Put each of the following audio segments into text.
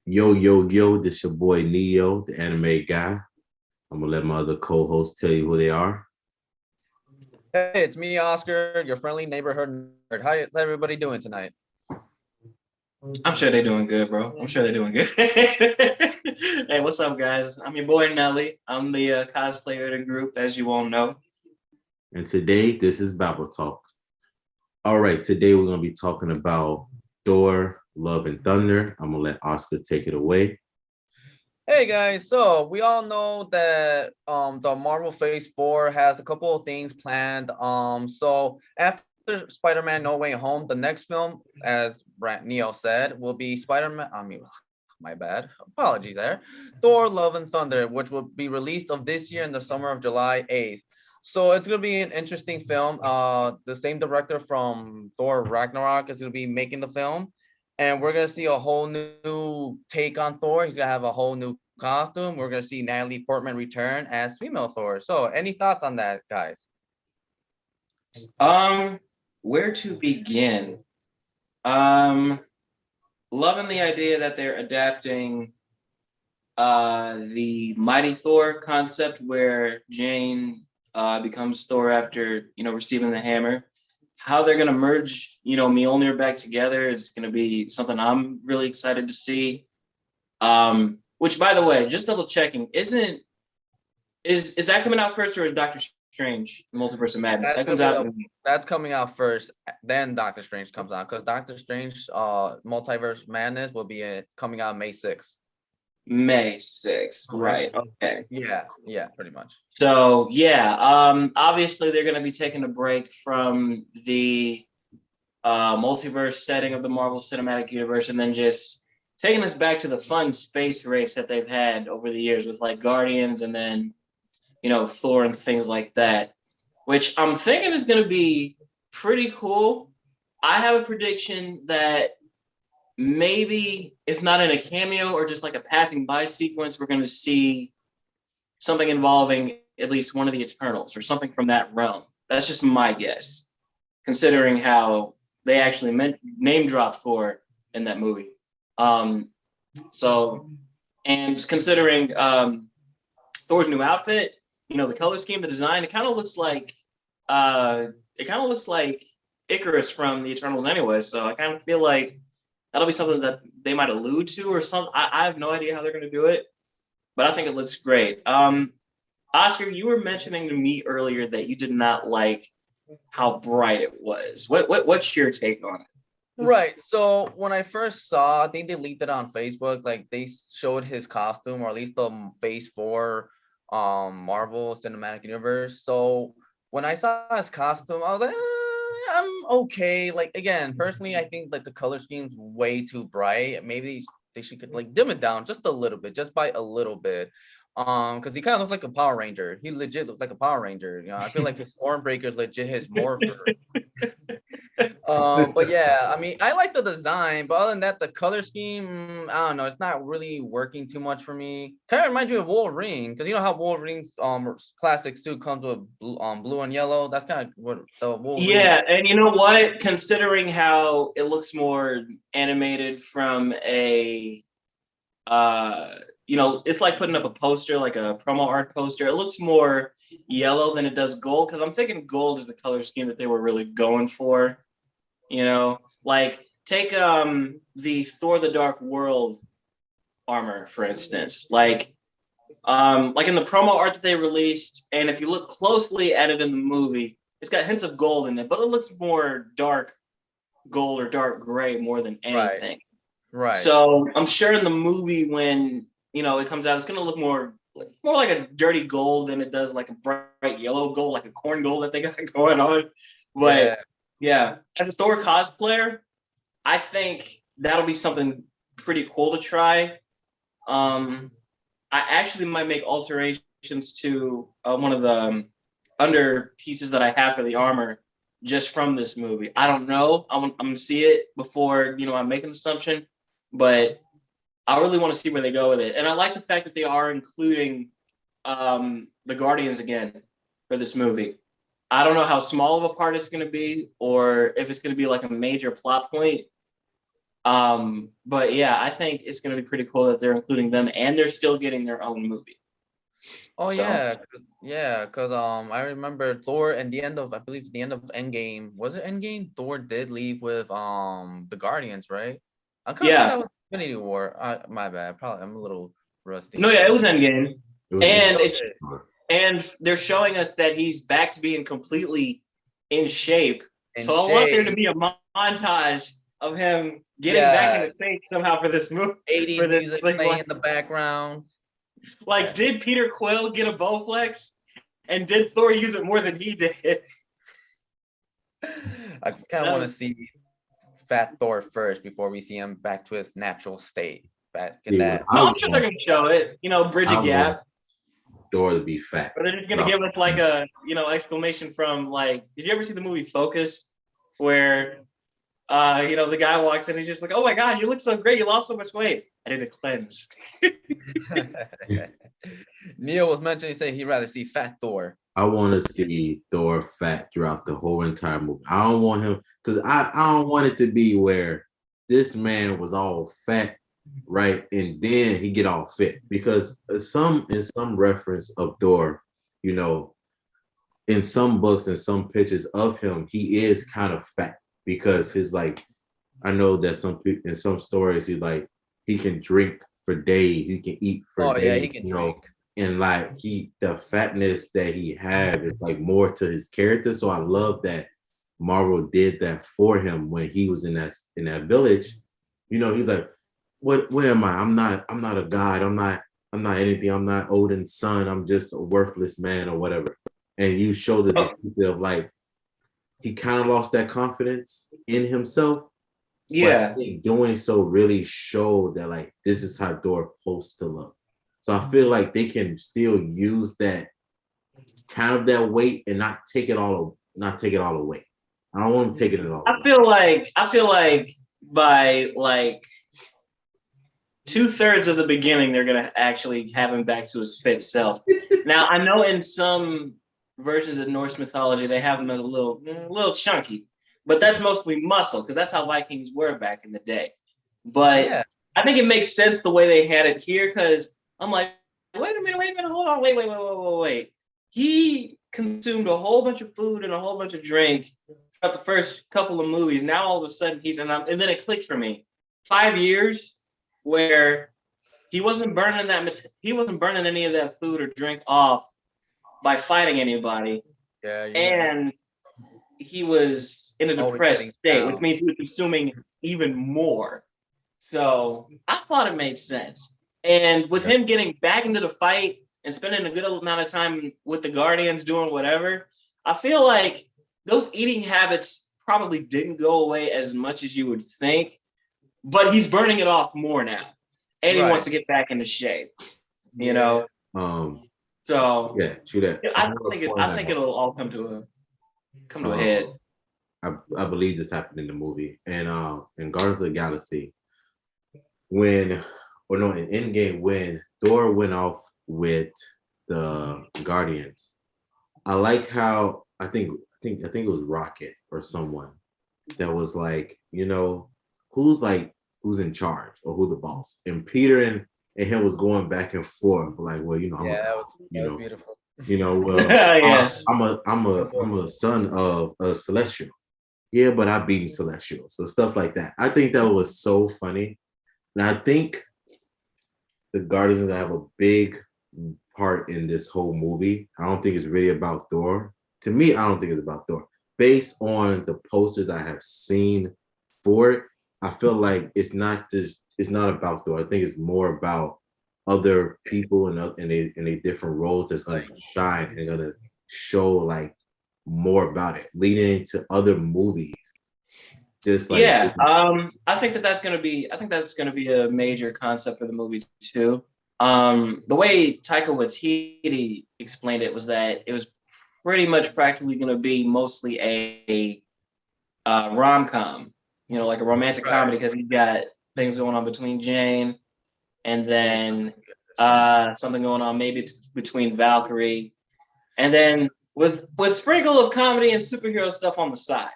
Yo, yo, yo, this your boy Neo, the anime guy. I'm gonna let my other co-hosts tell you who they are. Hey, it's me, Oscar, your friendly neighborhood nerd. How is everybody doing tonight? I'm sure they're doing good, bro. I'm sure they're doing good. Hey, what's up, guys? I'm your boy Nelly. I'm the cosplayer of the group, as you all know. And today, this is Babble Talk. All right, today we're gonna be talking about Thor, Love and Thunder. I'm gonna let Oscar take it away. Hey guys, so we all know that the Marvel Phase 4 has a couple of things planned. So after Spider-Man No Way Home, the next film, as Brant Neo said, will be Spider-Man. My bad. Apologies there. Thor, Love and Thunder, which will be released of this year in the summer of July 8th. So it's gonna be an interesting film. The same director from Thor Ragnarok is gonna be making the film, and we're gonna see a whole new take on Thor. He's gonna have a whole new costume. We're gonna see Natalie Portman return as female Thor. So, any thoughts on that, guys? Um, where to begin? Um, Loving the idea that they're adapting the Mighty Thor concept, where Jane becomes Thor after receiving the hammer. How they're gonna merge Mjolnir back together is gonna be something I'm really excited to see. Which, by the way, just double checking, isn't is that coming out first, or is Doctor Strange Multiverse of Madness That's that gonna comes be out a, that's coming out first. Then Doctor Strange comes out because Doctor Strange, Multiverse Madness will be coming out May 6th. May 6th? Right. Okay. Yeah, pretty much. So yeah, obviously they're going to be taking a break from the multiverse setting of the Marvel Cinematic Universe, and then just taking us back to the fun space race that they've had over the years with like Guardians and then Thor and things like that, which I'm thinking is going to be pretty cool. I have a prediction that maybe, if not in a cameo or just like a passing by sequence, we're going to see something involving at least one of the Eternals or something from that realm. That's just my guess, considering how they actually name dropped Thor in that movie. So, and considering Thor's new outfit, the color scheme, the design, uh, it kind of looks like Icarus from the Eternals anyway. So I kind of feel like that'll be something that they might allude to or something. I have no idea how they're going to do it, but I think it looks great. Oscar, you were mentioning to me earlier that you did not like how bright it was. What's your take on it? Right. So when I first saw, I think they leaked it on Facebook. Like they showed his costume, or at least the Phase 4, Marvel Cinematic Universe. So when I saw his costume, I was like, I'm okay. Like again, personally, I think like the color scheme's way too bright. Maybe they should could like dim it down just a little bit, just by a little bit. Because he kind of looks like a Power Ranger. He legit looks like a Power Ranger. I feel like his Stormbreaker is legit his Morpher. But yeah, I mean, I like the design, but other than that, the color scheme, I don't know, it's not really working too much for me. Kind of reminds me of Wolverine, because you know how Wolverine's classic suit comes with blue and yellow. That's kind of what the Wolverine. Yeah, and you know what? Considering how it looks more animated from a, uh, it's like putting up a poster, like a promo art poster. It looks more yellow than it does gold, because I'm thinking gold is the color scheme that they were really going for. Like take the Thor: The Dark World armor, for instance. Like in the promo art that they released, and if you look closely at it in the movie, it's got hints of gold in it, but it looks more dark gold or dark gray more than Right, anything. right. So I'm sure in the movie when it comes out, it's gonna look more like a dirty gold than it does like a bright yellow gold, like a corn gold that they got going on. But Yeah. yeah, as a Thor cosplayer, I think that'll be something pretty cool to try. Um, I actually might make alterations to one of the under pieces that I have for the armor just from this movie. I don't know. I'm gonna see it before I make an assumption, but I really want to see where they go with it. And I like the fact that they are including the Guardians again for this movie. I don't know how small of a part it's going to be, or if it's going to be like a major plot point. But yeah, I think it's going to be pretty cool that they're including them, and they're still getting their own movie. Oh So- yeah, because I remember Thor and I believe the end of Endgame, was it Endgame? Thor did leave with the Guardians, right? I kind of Yeah. thought that was Infinity War. My bad. Probably I'm a little rusty. No, yeah, it was Endgame, It was and it's Sure. and they're showing us that he's back to being completely in shape. In So I want there to shape. be a montage of him getting back into shape somehow for this movie. 80s For this, music like, playing in the background. like, did Peter Quill get a Bowflex? And did Thor use it more than he did? I just kind of want to see Fat Thor first before we see him back to his natural state. Back in that. No, I'm sure they're gonna show it. You know, bridge a gap. Thor to be fat. Or they're just gonna give us like a exclamation from like. Did you ever see the movie Focus, where the guy walks in, and he's just like, "Oh my God, you look so great! You lost so much weight. I did a cleanse." Neil was mentioning, say he'd rather see Fat Thor. I want to see Thor fat throughout the whole entire movie. I don't want him because I don't want it to be where this man was all fat, right, and then he get all fit. Because in some reference of Thor, in some books and some pictures of him, he is kind of fat because his like. I know that in some stories he can drink for days, he can eat for days. Yeah, he can drink. And like the fatness that he had is like more to his character. So I love that Marvel did that for him when he was in that village. He's like, what am I? I'm not a god. I'm not anything. I'm not Odin's son. I'm just a worthless man or whatever. And you show the difference of like he kind of lost that confidence in himself. Yeah. But doing so really showed that like this is how Thor supposed to look. So I feel like they can still use that kind of that weight and not take it all away. I don't want to take it all away. I feel like by like 2/3 of the beginning, they're gonna actually have him back to his fit self. Now I know in some versions of Norse mythology they have him as a little chunky, but that's mostly muscle because that's how Vikings were back in the day. But I think it makes sense the way they had it here because I'm like, wait a minute, hold on, wait. He consumed a whole bunch of food and a whole bunch of drink throughout the first couple of movies. Now all of a sudden and then it clicked for me. 5 years where he wasn't burning any of that food or drink off by fighting anybody. Yeah. And he was in a depressed state, which means he was consuming even more. So I thought it made sense. And with him getting back into the fight and spending a good amount of time with the Guardians doing whatever, I feel like those eating habits probably didn't go away as much as you would think, but he's burning it off more now. And he wants to get back into shape, So yeah, true that. I think it'll all come to a head. I believe this happened in the movie. And in Guardians of the Galaxy, in Endgame, when Thor went off with the Guardians, I like how I think it was Rocket or someone that was like, who's in charge or who the boss? And Peter and him was going back and forth, like, well, that was beautiful. Yes. I'm a son of a Celestial. Yeah, but I beat Celestial. So stuff like that. I think that was so funny. And I think the Guardians are gonna have a big part in this whole movie. I don't think it's really about Thor. To me, I don't think it's about Thor. Based on the posters I have seen for it, I feel like it's not about Thor. I think it's more about other people in a different roles that's gonna shine and gonna show like more about it, leading into other movies. Just like I think that's gonna be a major concept for the movie too. The way Taika Waititi explained it was that it was pretty much practically gonna be mostly a rom-com, like a romantic comedy because you've got things going on between Jane and then something going on maybe between Valkyrie. And then with sprinkle of comedy and superhero stuff on the side.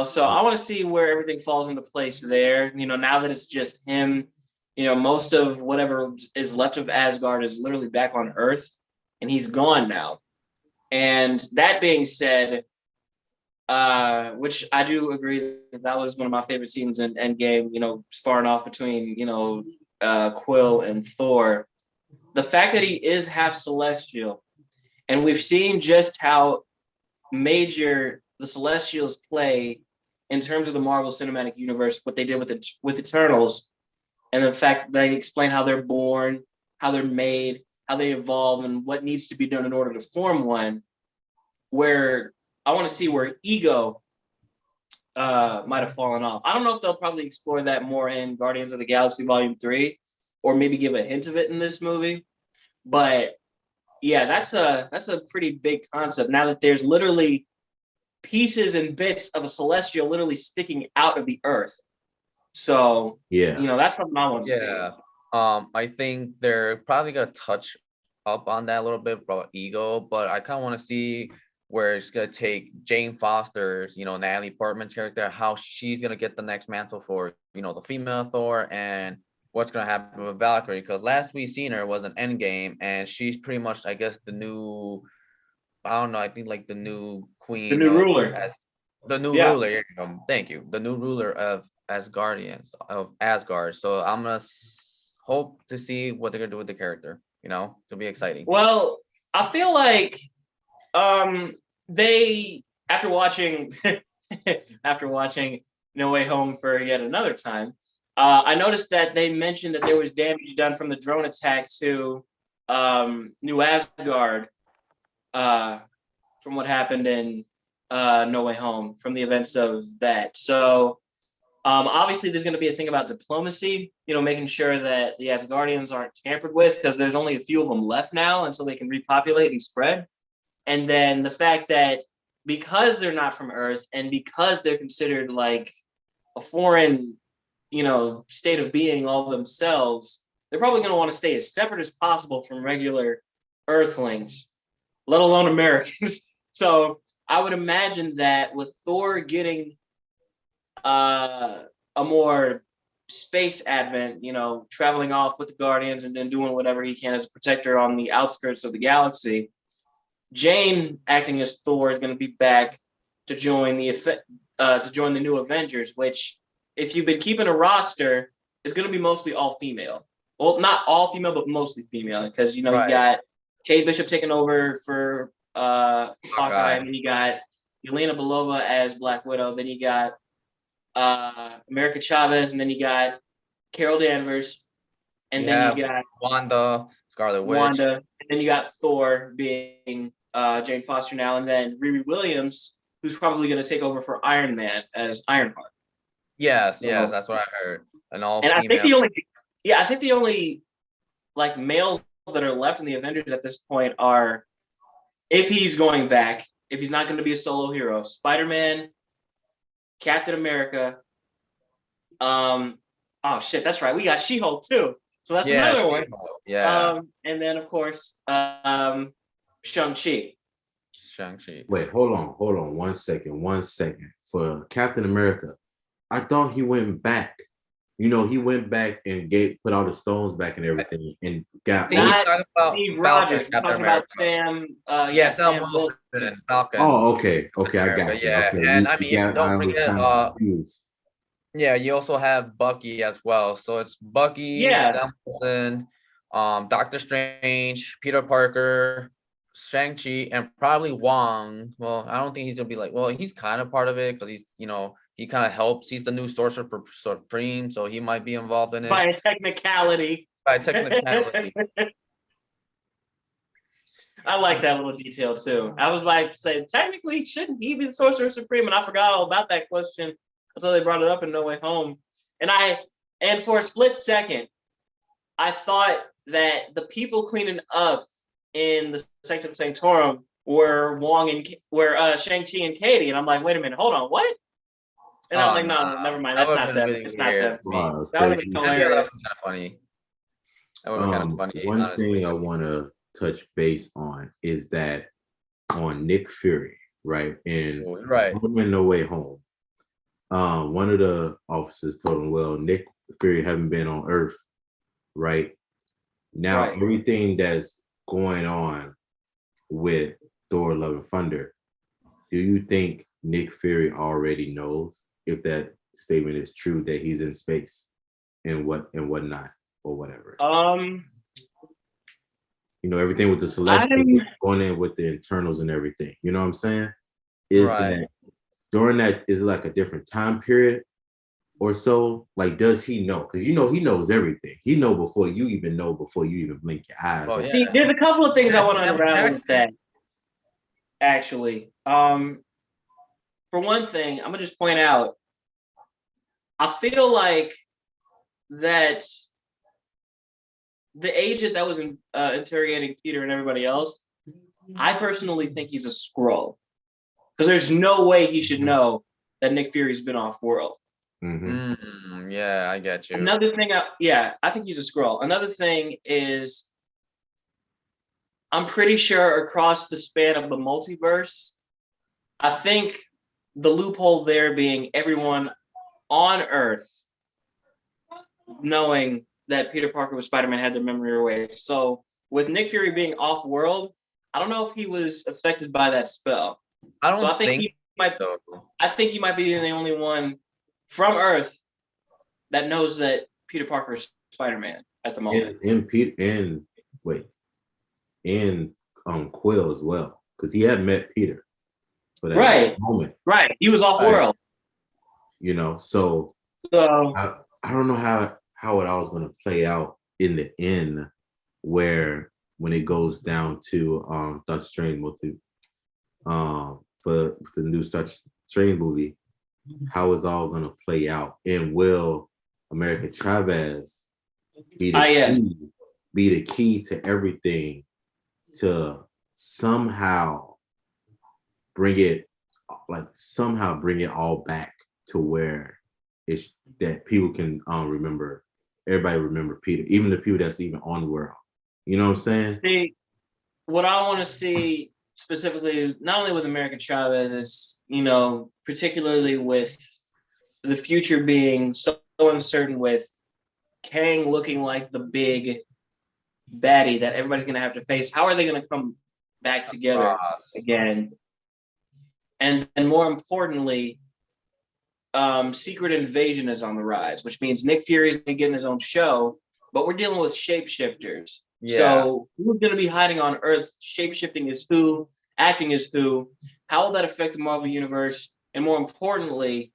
So I want to see where everything falls into place there. Now that it's just him, most of whatever is left of Asgard is literally back on Earth, and he's gone now. And that being said, which I do agree that was one of my favorite scenes in Endgame, sparring off between, Quill and Thor. The fact that he is half celestial, and we've seen just how major the Celestials play in terms of the Marvel Cinematic Universe, what they did with Eternals, and the fact that they explain how they're born, how they're made, how they evolve, and what needs to be done in order to form one. Where I want to see where ego might have fallen off. I don't know if they'll probably explore that more in Guardians of the Galaxy Volume 3, or maybe give a hint of it in this movie. But yeah, that's a pretty big concept. Now that there's literally pieces and bits of a celestial literally sticking out of the earth. So Yeah. that's something I want to see. I think they're probably gonna touch up on that a little bit about ego, but I kind of want to see where it's gonna take Jane Foster's, Natalie Portman's character, how she's gonna get the next mantle for, the female Thor, and what's gonna happen with Valkyrie. Because last we seen her was an Endgame, and she's pretty much, I guess, the new, I don't know, I think like the new queen, The new ruler. The new Yeah. ruler. Thank you. The new ruler of Asgard. So I'm gonna hope to see what they're gonna do with the character. It'll be exciting. Well, I feel like they after watching No Way Home for yet another time, I noticed that they mentioned that there was damage done from the drone attack to New Asgard from what happened in No Way Home, from the events of that. So obviously there's going to be a thing about diplomacy, making sure that the Asgardians aren't tampered with, because there's only a few of them left now until they can repopulate and spread. And then the fact that because they're not from Earth, and because they're considered like a foreign, state of being all themselves, they're probably going to want to stay as separate as possible from regular Earthlings, let alone Americans. So I would imagine that with Thor getting a more space advent, traveling off with the Guardians and then doing whatever he can as a protector on the outskirts of the galaxy, Jane, acting as Thor, is going to be back to join the new Avengers, which, if you've been keeping a roster, is going to be mostly all female. Well, not all female, but mostly female, because you got Kate Bishop taking over for Hawkeye, and then you got Yelena Belova as Black Widow, then you got America Chavez, and then you got Carol Danvers, and then you got Wanda, Scarlet Witch, and then you got Thor being Jane Foster now, and then Riri Williams, who's probably going to take over for Iron Man as Ironheart. Yes, that's what I heard. And I think the only like males that are left in the Avengers at this point are, if he's going back, if he's not going to be a solo hero, Spider-Man, Captain America. Oh shit, that's right. We got She-Hulk too. So that's another one. Yeah. And then of course, Shang-Chi. Wait, hold on 1 second. For Captain America, I thought he went back. He went back and put all the stones back and everything, and got. Not Steve Rogers. Talking about Sam. Sam Wilson, Falcon. Oh, okay, I got you. Yeah, okay. And don't forget, you also have Bucky as well. So it's Bucky, Sam Wilson, Doctor Strange, Peter Parker, Shang-Chi, and probably Wong. Well, I don't think he's gonna be like. Well, he's kind of part of it because he's, he kind of helps. He's the new Sorcerer Supreme, so he might be involved in it. By technicality. By technicality. I like that little detail too. I was like, say, technically, shouldn't he be the Sorcerer Supreme? And I forgot all about that question until they brought it up in No Way Home. And for a split second, I thought that the people cleaning up in the Sanctum Sanctorum were Shang-Chi and Katie, and I'm like, wait a minute, hold on, what? And I was like, no, never mind, that's not them. It's not them. That would have been hilarious. That was kind of funny. That would have been kind of funny. One thing I want to touch base on is that on Nick Fury, right? And Right. No Way Home. One of the officers told him, well, Nick Fury haven't been on Earth, right? Now, Right. everything that's going on with Thor Love and Thunder, do you think Nick Fury already knows if that statement is true that he's in space and whatnot or whatever? Everything with the celestial going in with the internals and everything. You know what I'm saying? Is that during that is like a different time period or so? Like, does he know? Because he knows everything. He know before you even blink your eyes. Well, See, there's a couple of things I want to unravel with that. Actually, for one thing, I'm gonna just point out, I feel like that the agent that was interrogating Peter and everybody else, I personally think he's a Skrull, because there's no way he should know that Nick Fury's been off-world. Yeah, I get you. Another thing, I think he's a Skrull. Another thing is, I'm pretty sure across the span of the multiverse, I think the loophole there being everyone on Earth knowing that Peter Parker with Spider-Man had their memory erased. So with Nick Fury being off-world, I don't know if he was affected by that spell. I think he might. So. I think he might be the only one from Earth that knows that Peter Parker is Spider-Man at the moment. And Quill as well, because he had met Peter. But at that moment, he was off-world. So I don't know how it all is going to play out in the end, where when it goes down to Doctor Strange for the new Doctor Strange movie, how is all going to play out, and will America Chavez be the key to everything to somehow bring it all back to where it's that people can remember, everybody remember Peter, even the people that's even on the world. You know what I'm saying? See, what I want to see specifically, not only with America Chavez, is, particularly with the future being so uncertain, with Kang looking like the big baddie that everybody's going to have to face. How are they going to come back together again? And more importantly, Secret Invasion is on the rise, which means Nick Fury's getting his own show, but we're dealing with shapeshifters. Yeah. So who's going to be hiding on Earth? Shapeshifting is who? Acting is who? How will that affect the Marvel Universe? And more importantly,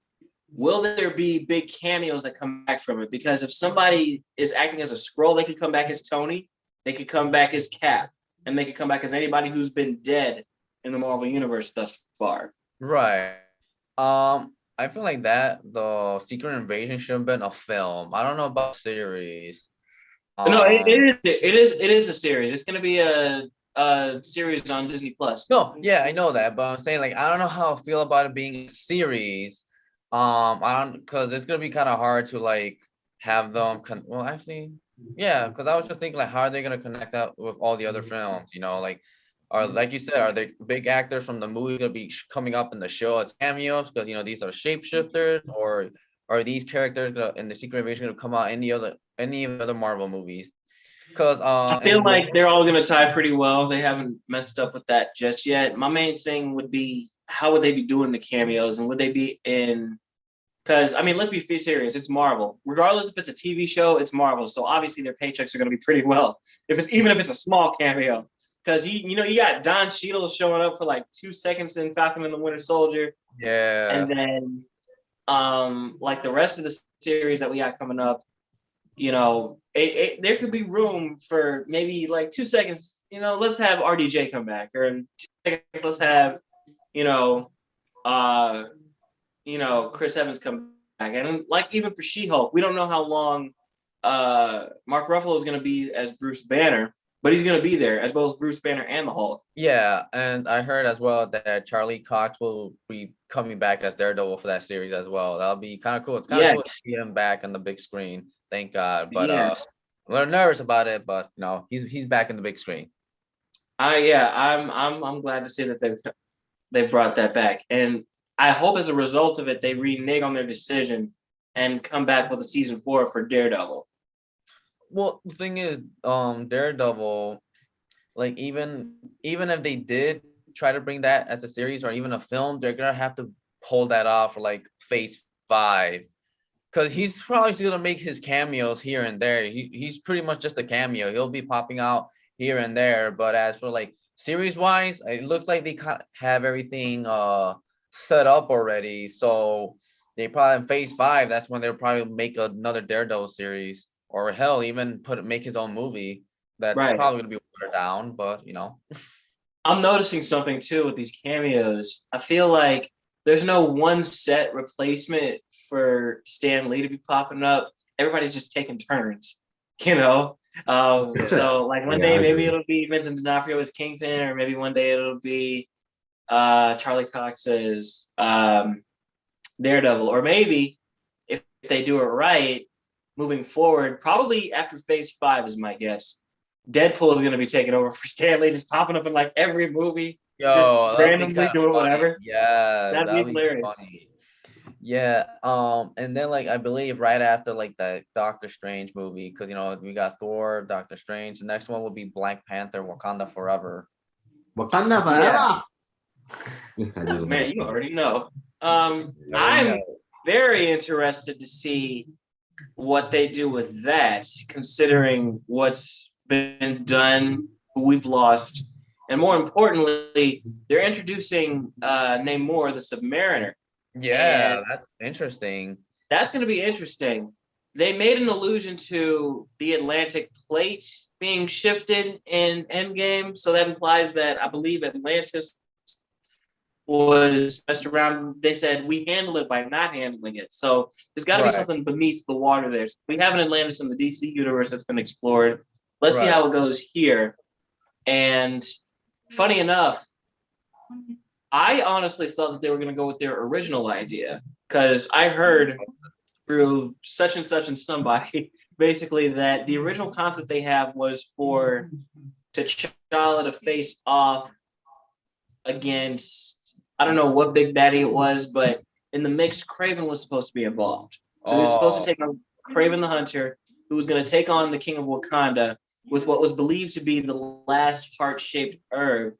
will there be big cameos that come back from it? Because if somebody is acting as a Skrull, they could come back as Tony, they could come back as Cap, and they could come back as anybody who's been dead in the Marvel Universe thus far. Right. I feel like that the Secret Invasion should have been a film. I don't know about series. No, it is a series. It's going to be a series on Disney Plus. No, yeah, I know that, but I'm saying, like, I don't know how I feel about it being a series. Because it's gonna be kind of hard to like have them. Because I was just thinking, like, how are they gonna connect that with all the other films? Like you said, are they big actors from the movie gonna be coming up in the show as cameos? Because these are shapeshifters, or are these characters in the Secret Invasion gonna come out any of the other Marvel movies? Because I feel like they're all gonna tie pretty well. They haven't messed up with that just yet. My main thing would be, how would they be doing the cameos, and would they be in? Because let's be serious. It's Marvel. Regardless if it's a TV show, it's Marvel. So obviously their paychecks are gonna be pretty well. Even if it's a small cameo. Because you got Don Cheadle showing up for like 2 seconds in Falcon and the Winter Soldier. Yeah. And then like the rest of the series that we got coming up, there could be room for maybe like 2 seconds. Let's have RDJ come back, or in 2 seconds, let's have Chris Evans come back. And like, even for She-Hulk, we don't know how long Mark Ruffalo is going to be as Bruce Banner, but he's going to be there as well as Bruce Banner and the Hulk. Yeah, and I heard as well that Charlie Cox will be coming back as Daredevil for that series as well. That'll be kind of cool. It's kind of cool to see him back on the big screen. Thank God. But I'm a little nervous about it, but no, he's back in the big screen. I'm glad to see that they brought that back, and I hope as a result of it they renege on their decision and come back with a season 4 for Daredevil. Well, the thing is, Daredevil, like even if they did try to bring that as a series or even a film, they're gonna have to pull that off for like Phase 5, because he's probably still gonna make his cameos here and there. He's pretty much just a cameo. He'll be popping out here and there. But as for like series wise, it looks like they have everything set up already. So they probably in Phase 5, that's when they'll probably make another Daredevil series, or hell, even make his own movie. That's Right. probably gonna be watered down, but you know. I'm noticing something too with these cameos. I feel like there's no one set replacement for Stan Lee to be popping up. Everybody's just taking turns, you know. So like one Yeah, day I maybe agree. it'll be Vincent D'Onofrio as Kingpin, or maybe one day it'll be Charlie Cox as Daredevil, or maybe if they do it right, moving forward, probably after Phase 5 is my guess. Deadpool is going to be taking over for Stanley, just popping up in like every movie, just Yo, that'd be randomly kind of doing funny. whatever. Yeah, That'd be that'd be hilarious. funny. Yeah, and then like I believe right after like the Doctor Strange movie, because you know we got Thor, Doctor Strange. The next one will be Black Panther, Wakanda Forever. Wakanda Yeah, forever. I just man, want you to. already know. You already I'm know. very interested to see what they do with that, considering what's been done, who we've lost, and more importantly, they're introducing Namor, the Submariner, and Yeah, that's interesting. that's going to be interesting. They made an allusion to the Atlantic plate being shifted in Endgame, so that implies that I believe Atlantis was messed around. They said we handle it by not handling it. So there's got to be Right, something beneath the water there. So we have an Atlantis in the DC universe that's been explored. Let's see right. how it goes here. And funny enough, I honestly thought that they were going to go with their original idea, because I heard through such and somebody basically that the original concept they have was for T'Challa to face off against, I don't know what Big Daddy it was, but in the mix, Craven was supposed to be involved. So he was supposed to Oh, take on Craven the Hunter, who was going to take on the King of Wakanda with what was believed to be the last heart-shaped herb.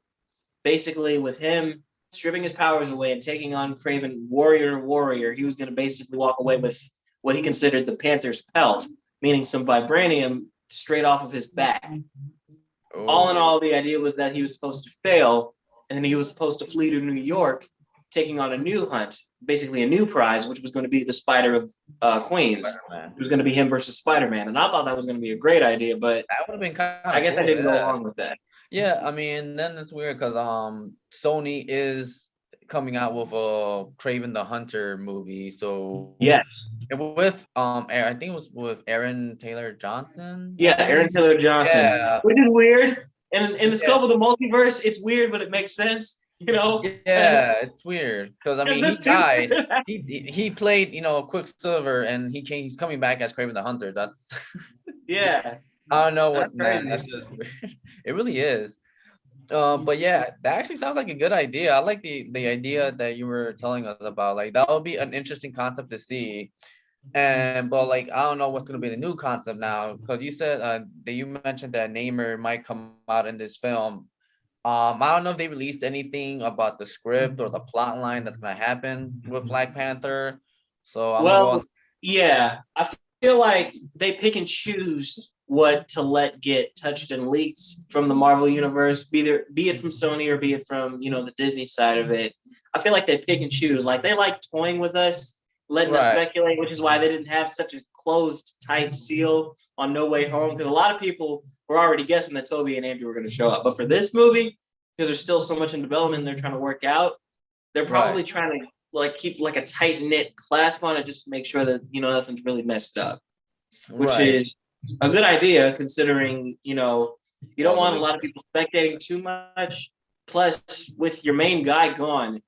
Basically, with him stripping his powers away and taking on Craven warrior to warrior, he was going to basically walk away with what he considered the Panther's pelt, meaning some vibranium straight off of his back. All in oh, all, the idea was that he was supposed to fail, and he was supposed to flee to New York, taking on a new hunt, basically a new prize, which was going to be the Spider of Queens. Spider-Man. It was going to be him versus Spider-Man, and I thought that was going to be a great idea, but That would have been kind I of guess I cool. didn't go Yeah. along with that. Yeah, I mean, then it's weird because Sony is coming out with a Craven the Hunter movie. So Yes, with I think it was with Aaron Taylor Johnson, I yeah, Aaron believe. Taylor Johnson, Yeah, which is weird. And in the yeah, scope of the multiverse, it's weird, but it makes sense, yeah. It's weird because I because mean he this too. died. He played Quicksilver, and he's coming back as Craven the Hunter. That's Yeah, I don't know that's what, man. That's crazy. just weird. It really is. But yeah, that actually sounds like a good idea. I like the idea that you were telling us about. Like that would be an interesting concept to see. And but like I don't know what's gonna be the new concept now, because you said that you mentioned that Namor might come out in this film. I don't know if they released anything about the script or the plot line that's gonna happen with Black Panther. So I'm gonna go Well, on. yeah, I feel like they pick and choose what to let get touched and leaked from the Marvel universe, be it from Sony or be it from the Disney side of it. I feel like they pick and choose. Like they like toying with us, letting us Right, speculate, which is why they didn't have such a closed, tight seal on No Way Home, because a lot of people were already guessing that Toby and Andrew were going to show up. But for this movie, because there's still so much in development, they're trying to work out. They're right, probably trying to like keep like a tight knit clasp on it, just to make sure that nothing's really messed up, which right. is a good idea considering you don't All the want a leaks. lot of people spectating too much. Plus, with your main guy gone,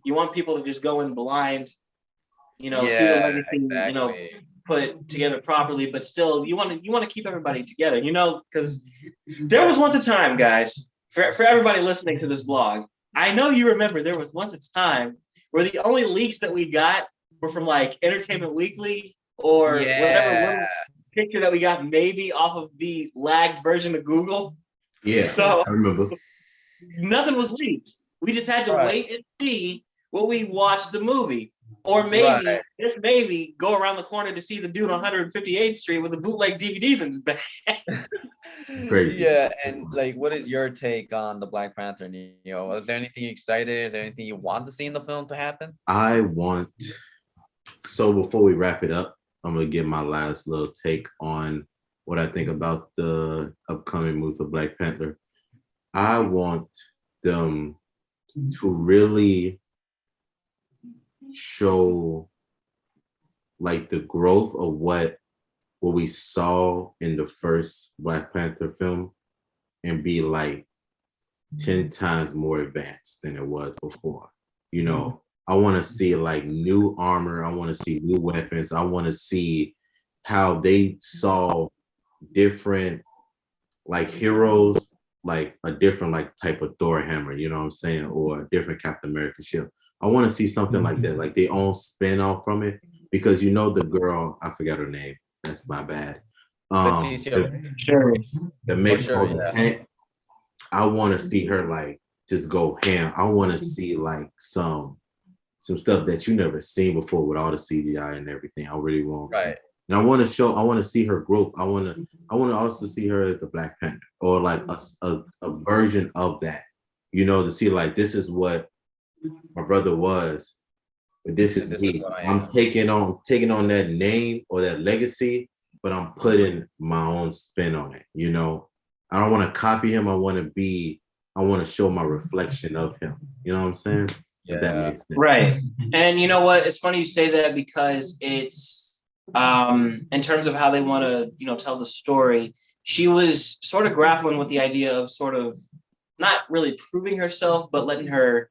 you want people to just go in blind, see the Yeah, legacy, exactly. put together properly, but still you want to keep everybody together, because there was once a time, guys, for everybody listening to this blog, I know you remember there was once a time where the only leaks that we got were from like Entertainment Weekly or whatever Yeah. little picture that we got maybe off of the lagged version of Google. Yeah, So I remember. nothing was leaked. We just had to Right. wait and see when we watched the movie. Or Right. maybe, just maybe, go around the corner to see the dude on 158th Street with the bootleg DVDs in his bag. Crazy. Yeah, and like, what is your take on the Black Panther, Neo? Is there anything you excited? Is there anything you want to see in the film to happen? I want. So before we wrap it up, I'm gonna give my last little take on what I think about the upcoming movie for Black Panther. I want them to really show like the growth of what we saw in the first Black Panther film and be like 10 times more advanced than it was before. You know, I want to see like new armor. I want to see new weapons. I want to see how they saw different like heroes, like a different like type of Thor hammer, you know what I'm saying? Or a different Captain America shield. I want to see something like that, like they own spin off from it. Because you know the girl, I forgot her name. That's my bad. Leticia, Sure. That for makes sure, all the yeah. tank. I want to see her like just go ham. I want to see like some stuff that you never seen before with all the CGI and everything. I really want. Right. And I want to see her growth. I want to also see her as the Black Panther or like a version of that. You know, to see like this is what my brother was, but this And is this is me. what I I'm am. taking on that name or that legacy, but I'm putting my own spin on it. You know, I don't want to copy him. I want to show my reflection of him. You know what I'm saying? If that Yeah. makes sense. Right. And you know what? It's funny you say that because it's in terms of how they want to, tell the story, she was sort of grappling with the idea of sort of not really proving herself, but letting her,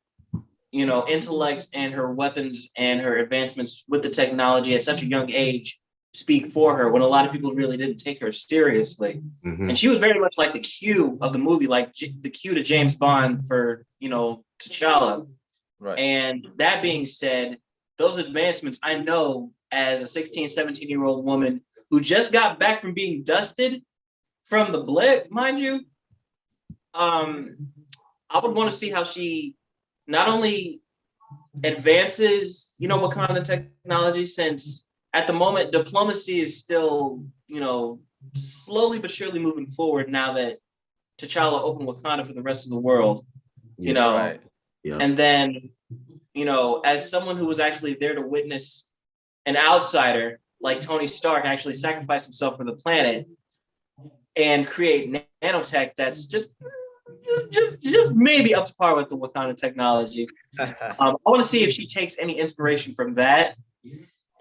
intellect and her weapons and her advancements with the technology at such a young age speak for her when a lot of people really didn't take her seriously. Mhm. And she was very much like the Q of the movie, like the Q to James Bond for, T'Challa. Right. And that being said, those advancements, I know as a 16, 17-year-old woman who just got back from being dusted from the blip, mind you, I would want to see how she not only advances, Wakanda technology, since at the moment diplomacy is still, slowly but surely moving forward now that T'Challa opened Wakanda for the rest of the world, Yeah. Right. Yeah. and then, as someone who was actually there to witness an outsider like Tony Stark actually sacrifice himself for the planet and create nanotech that's just maybe up to par with the Wakanda technology. I want to see if she takes any inspiration from that.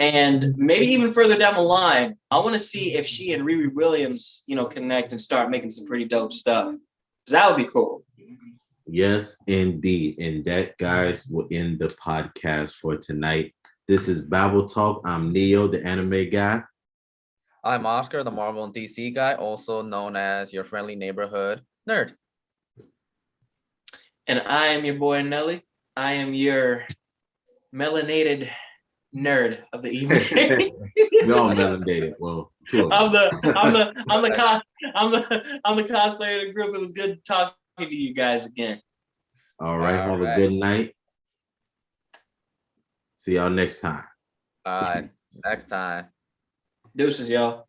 And maybe even further down the line, I want to see if she and Riri Williams, connect and start making some pretty dope stuff. Because that would be cool. Yes, indeed. And that, guys, will end the podcast for tonight. This is Babble Talk. I'm Neo, the anime guy. I'm Oscar, the Marvel and DC guy, also known as your friendly neighborhood nerd. And I am your boy Nelly. I am your melanated nerd of the evening. We all melanated. Well, two of I'm them. the cosplayer of the group. It was good talking to you guys again. All right. All Have a right. good night. See y'all next time. All right. Next time. Deuces, y'all.